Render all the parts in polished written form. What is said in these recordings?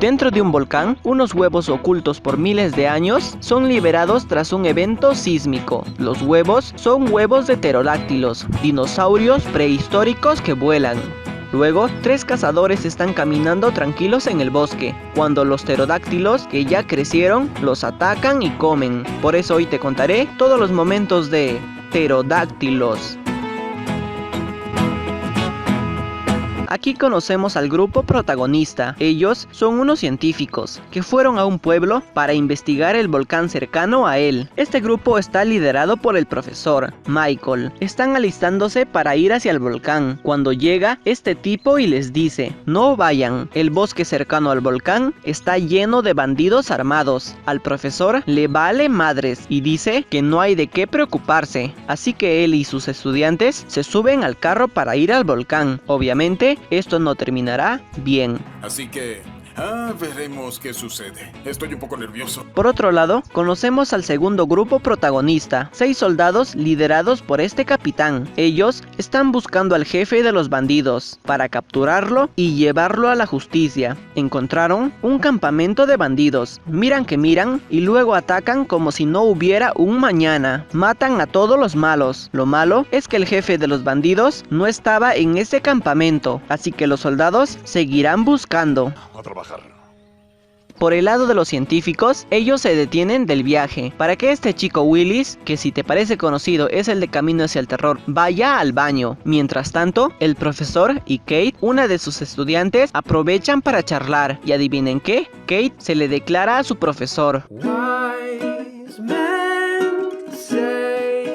Dentro de un volcán, unos huevos ocultos por miles de años son liberados tras un evento sísmico. Los huevos son huevos de pterodáctilos, dinosaurios prehistóricos que vuelan. Luego, 3 cazadores están caminando tranquilos en el bosque, cuando los pterodáctilos, que ya crecieron, los atacan y comen. Por eso hoy te contaré todos los momentos de pterodáctilos. Aquí conocemos al grupo protagonista. Ellos son unos científicos que fueron a un pueblo para investigar el volcán cercano a él. Este grupo está liderado por el profesor Michael. Están alistándose para ir hacia el volcán, cuando llega este tipo y les dice: no vayan, el bosque cercano al volcán está lleno de bandidos armados. Al profesor le vale madres y dice que no hay de qué preocuparse, así que él y sus estudiantes se suben al carro para ir al volcán. Obviamente esto no terminará bien. Así que veremos qué sucede. Estoy un poco nervioso. Por otro lado, conocemos al segundo grupo protagonista, 6 soldados liderados por este capitán. Ellos están buscando al jefe de los bandidos para capturarlo y llevarlo a la justicia. Encontraron un campamento de bandidos. Miran que miran y luego atacan como si no hubiera un mañana. Matan a todos los malos. Lo malo es que el jefe de los bandidos no estaba en ese campamento, así que los soldados seguirán buscando. A trabajar. Por el lado de los científicos, ellos se detienen del viaje para que este chico Willis, que si te parece conocido es el de Camino hacia el Terror, vaya al baño. Mientras tanto, el profesor y Kate, una de sus estudiantes, aprovechan para charlar. Y adivinen qué, Kate se le declara a su profesor. Wise men say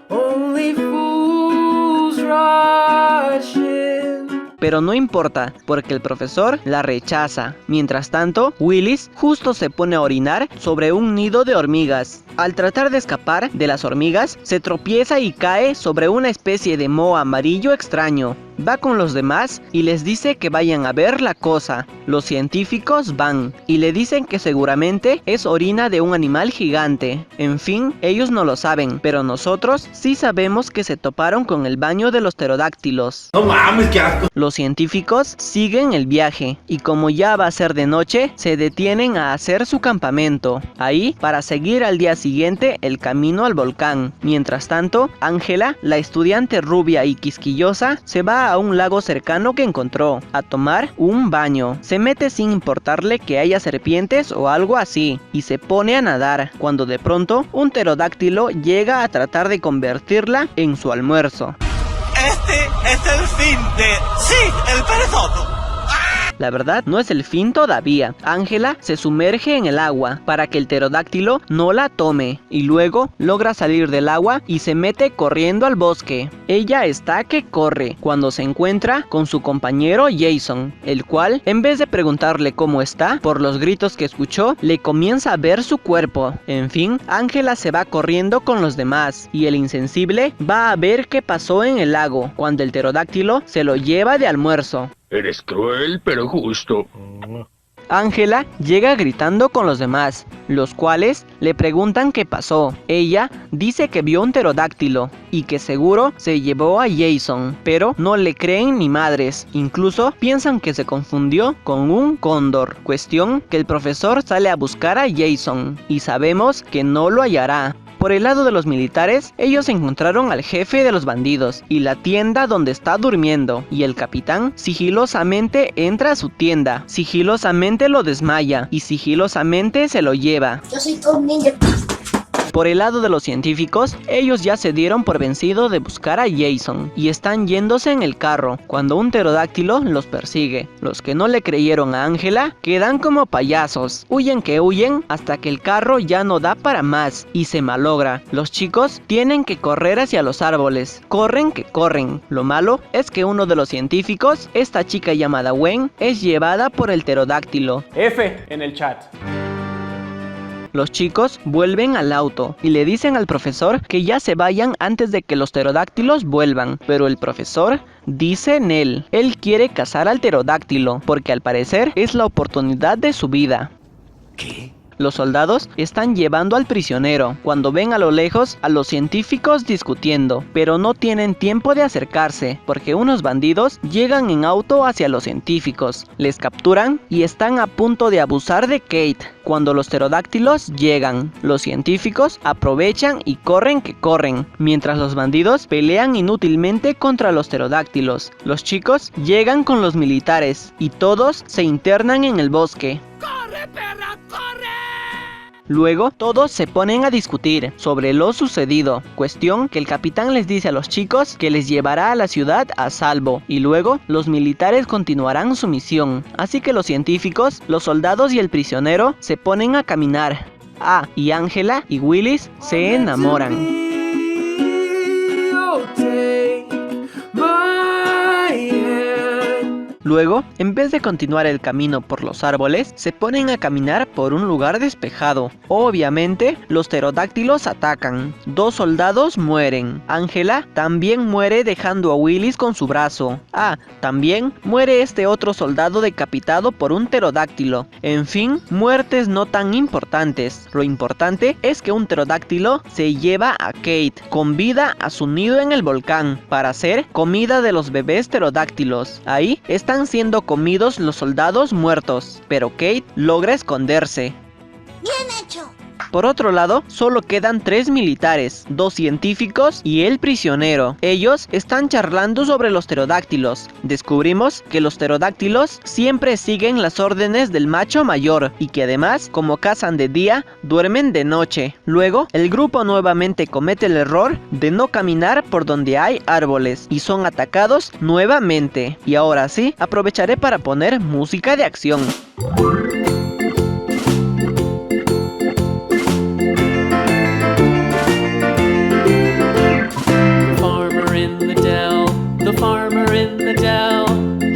only fools rush in. Pero no importa, porque el profesor la rechaza. Mientras tanto, Willis justo se pone a orinar sobre un nido de hormigas. Al tratar de escapar de las hormigas, se tropieza y cae sobre una especie de moho amarillo extraño. Va con los demás y les dice que vayan a ver la cosa. Los científicos van y le dicen que seguramente es orina de un animal gigante. En fin, ellos no lo saben, pero nosotros sí sabemos que se toparon con el baño de los pterodáctilos. ¡No mames, qué asco! Los científicos siguen el viaje y como ya va a ser de noche, se detienen a hacer su campamento ahí para seguir al día siguiente el camino al volcán. Mientras tanto, Angela, la estudiante rubia y quisquillosa, se va a un lago cercano que encontró a tomar un baño. Se mete sin importarle que haya serpientes o algo así y se pone a nadar, cuando de pronto un pterodáctilo llega a tratar de convertirla en su almuerzo. Este es el fin de... ¡Sí! ¡El perezoso! La verdad, no es el fin todavía. Angela se sumerge en el agua para que el pterodáctilo no la tome y luego logra salir del agua y se mete corriendo al bosque. Ella está que corre cuando se encuentra con su compañero Jason, el cual, en vez de preguntarle cómo está, por los gritos que escuchó, le comienza a ver su cuerpo. En fin, Angela se va corriendo con los demás y el insensible va a ver qué pasó en el lago cuando el pterodáctilo se lo lleva de almuerzo. Eres cruel, pero justo. Angela llega gritando con los demás, los cuales le preguntan qué pasó. Ella dice que vio un pterodáctilo y que seguro se llevó a Jason, pero no le creen ni madres. Incluso piensan que se confundió con un cóndor. Cuestión que el profesor sale a buscar a Jason y sabemos que no lo hallará. Por el lado de los militares, ellos encontraron al jefe de los bandidos y la tienda donde está durmiendo, y el capitán sigilosamente entra a su tienda, sigilosamente lo desmaya y sigilosamente se lo lleva. Yo soy todo un ninja. Por el lado de los científicos, ellos ya se dieron por vencido de buscar a Jason y están yéndose en el carro cuando un pterodáctilo los persigue. Los que no le creyeron a Angela quedan como payasos. Huyen que huyen hasta que el carro ya no da para más y se malogra. Los chicos tienen que correr hacia los árboles. Corren que corren. Lo malo es que uno de los científicos, esta chica llamada Gwen, es llevada por el pterodáctilo. F en el chat. Los chicos vuelven al auto y le dicen al profesor que ya se vayan antes de que los pterodáctilos vuelvan, pero el profesor dice en él quiere cazar al pterodáctilo porque al parecer es la oportunidad de su vida. ¿Qué? Los soldados están llevando al prisionero cuando ven a lo lejos a los científicos discutiendo, pero no tienen tiempo de acercarse porque unos bandidos llegan en auto hacia los científicos, les capturan y están a punto de abusar de Kate. Cuando los pterodáctilos llegan, los científicos aprovechan y corren que corren, mientras los bandidos pelean inútilmente contra los pterodáctilos. Los chicos llegan con los militares y todos se internan en el bosque. ¡Corre, perra, corre! Luego, todos se ponen a discutir sobre lo sucedido, cuestión que el capitán les dice a los chicos que les llevará a la ciudad a salvo, y luego los militares continuarán su misión. Así que los científicos, los soldados y el prisionero se ponen a caminar. Y Angela y Willis se enamoran. Luego, en vez de continuar el camino por los árboles, se ponen a caminar por un lugar despejado. Obviamente, los pterodáctilos atacan. 2 soldados mueren. Angela también muere dejando a Willis con su brazo. También muere este otro soldado decapitado por un pterodáctilo. En fin, muertes no tan importantes. Lo importante es que un pterodáctilo se lleva a Kate con vida a su nido en el volcán para hacer comida de los bebés pterodáctilos. Ahí están siendo comidos los soldados muertos, pero Kate logra esconderse. ¡Bien hecho! Por otro lado, solo quedan 3 militares, 2 científicos y el prisionero. Ellos están charlando sobre los pterodáctilos. Descubrimos que los pterodáctilos siempre siguen las órdenes del macho mayor y que además, como cazan de día, duermen de noche. Luego, el grupo nuevamente comete el error de no caminar por donde hay árboles y son atacados nuevamente. Y ahora sí, aprovecharé para poner música de acción. The farmer in the dell.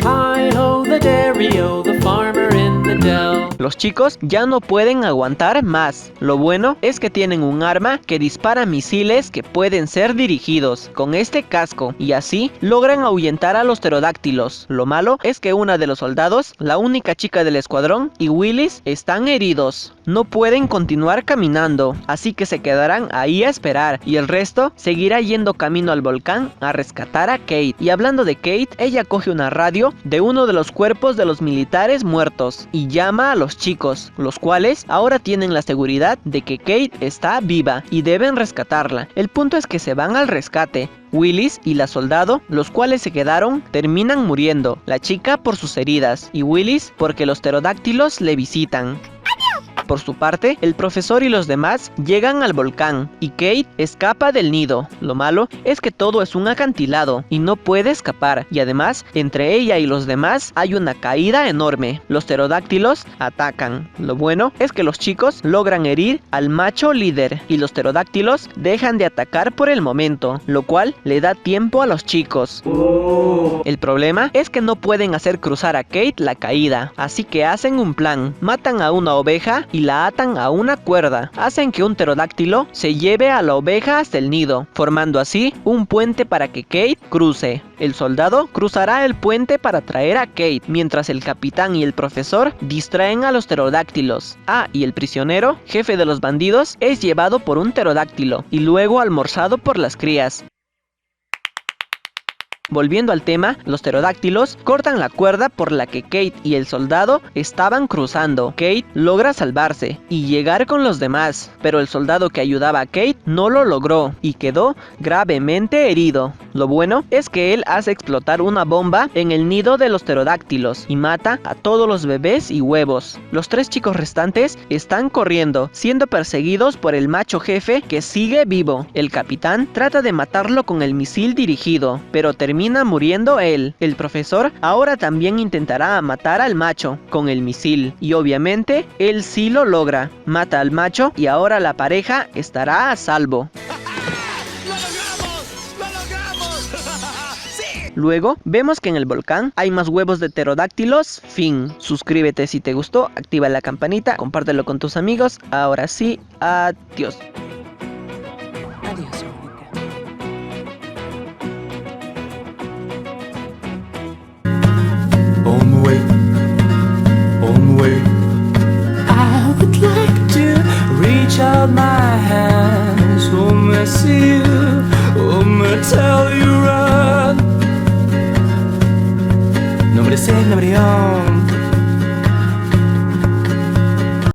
Hi-ho, the dairy-o, the farmer in the dell. Los chicos ya no pueden aguantar más. Lo bueno es que tienen un arma que dispara misiles que pueden ser dirigidos con este casco y así logran ahuyentar a los pterodáctilos. Lo malo es que una de los soldados, la única chica del escuadrón y Willis están heridos. No pueden continuar caminando, así que se quedarán ahí a esperar y el resto seguirá yendo camino al volcán a rescatar a Kate. Y hablando de Kate, ella coge una radio de uno de los cuerpos de los militares muertos y llama a los chicos, los cuales ahora tienen la seguridad de que Kate está viva y deben rescatarla. El punto es que se van al rescate. Willis y la soldado, los cuales se quedaron, terminan muriendo. La chica por sus heridas y Willis porque los pterodáctilos le visitan. Por su parte, el profesor y los demás llegan al volcán y Kate escapa del nido. Lo malo es que todo es un acantilado y no puede escapar y además, entre ella y los demás hay una caída enorme. Los pterodáctilos atacan. Lo bueno es que los chicos logran herir al macho líder y los pterodáctilos dejan de atacar por el momento, lo cual le da tiempo a los chicos. El problema es que no pueden hacer cruzar a Kate la caída, así que hacen un plan. Matan a una oveja y la atan a una cuerda. Hacen que un pterodáctilo se lleve a la oveja hasta el nido, formando así un puente para que Kate cruce. El soldado cruzará el puente para traer a Kate, mientras el capitán y el profesor distraen a los pterodáctilos. Y el prisionero, jefe de los bandidos, es llevado por un pterodáctilo y luego almorzado por las crías. Volviendo al tema, los pterodáctilos cortan la cuerda por la que Kate y el soldado estaban cruzando. Kate logra salvarse y llegar con los demás, pero el soldado que ayudaba a Kate no lo logró y quedó gravemente herido. Lo bueno es que él hace explotar una bomba en el nido de los pterodáctilos y mata a todos los bebés y huevos. Los 3 chicos restantes están corriendo, siendo perseguidos por el macho jefe que sigue vivo. El capitán trata de matarlo con el misil dirigido, pero termina muriendo él. El profesor ahora también intentará matar al macho con el misil y obviamente él sí lo logra. Mata al macho y ahora la pareja estará a salvo. ¡Lo logramos! ¡Lo logramos! ¡Sí! Luego vemos que en el volcán hay más huevos de pterodáctilos. Fin. Suscríbete si te gustó, activa la campanita, compártelo con tus amigos. Ahora sí, adiós. Adiós. On the way, I would like to I see you. Oh, me tell